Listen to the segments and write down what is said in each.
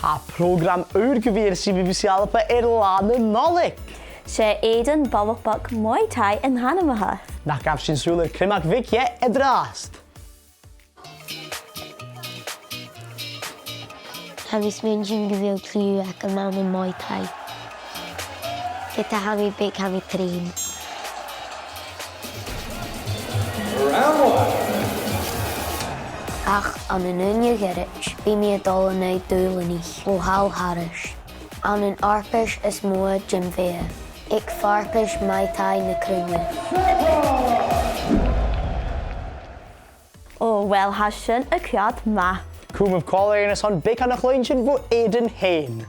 Ha program uurgeweer CBBC ALBA Lana Nolik. Sé Aidan Muay Thai in Hanamaha. Nach gaf sin súler krimak vikje drast. Havis mensen gewil Cuir ac yn Aidan Muay Thai. Gyda hami big hami trin. Ach, an yn unia gerich, fi mi adol yn ei dwyl yn ich, o hal harish. An yn arpish is moa Jim Fair. Ik farpish Muay Thai na crwyr. O, wel hasyn y ciad ma. Cwm of collar yn son big an achlwynsyn fo Aidan hyn.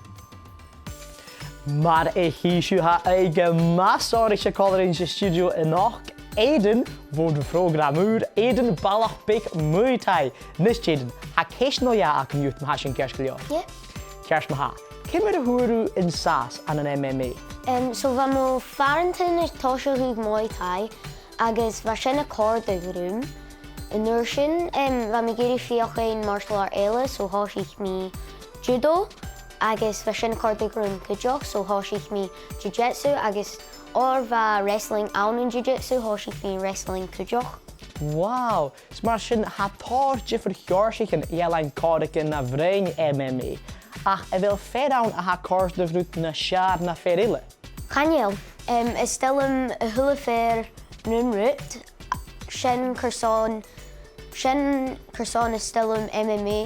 Mar e hisio ha eigen mas o'r eisiau collar yn studio yn och. Aidan fod y program Aidan balach big Muay Thai. Nis Aidan, ha ceis no ia ac yn ywt ma hasyn gers glio? Ie. Gers ma ha. Cymryd y hwrw yn sas an yn MMA? So fa mo farentin is tosio hwg Muay Thai, agos fa sy'n y cord y grwm. Yn nursyn, fa mi gyrru fioch ein martial art eile, so hos ich mi judo, agos fa sy'n y cord y grwm cydioch, so hos ich mi jiu-jitsu, agos or fa wrestling awn yn jiu-jitsu, hos ich mi wrestling cydioch. Wow, maar sy'n hator jyfr hiorsich yn ialain cordic yn na vrein MMA. Ach, e wil fedawn a ha cors de vrut na siar na ferile? Chaniel, stel y hwlyfer nhw'n rwt, sy'n cyrson ystel MMA,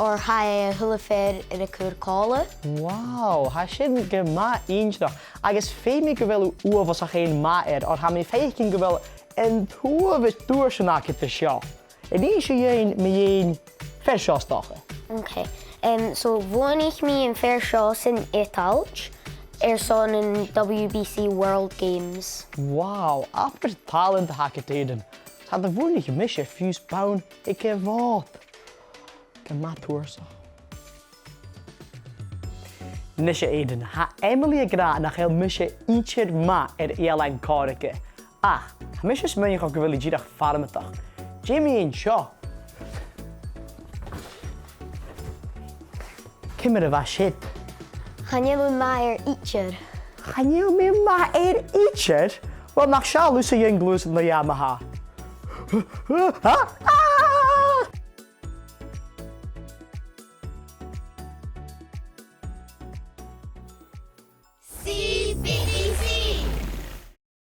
o'r hai y hwlyfer yn y cwr cola. Wow, ha sy'n gyma un ddech. Agos fe mi gyfel uaf os ach ein maer, o'r ha mi feich yn gyfel yn tŵaf ys dŵr sy'n ac ydy sio. Yn eisiau ein mi ein fer sios doch. Okay. So woon ich mi in fair shows in Italch, son in WBC World Games. Wow, aber talent hack het Aidan. Had de woon niet misje fios bouwen, ik heb wat. Ik heb maar toersa. Nisje Aidan, ha Emily gra nach heel misje ietsje ma eerlijn karike. Ah, misje smenje ga gewillig jidag farmetag. Jimmy en Shaw. Kimmer was shit. Gaan jullie maar ietsje? Gaan jullie maar ietsje? Wat mag Shaw lussen je in gloes in de Yamaha? Ha?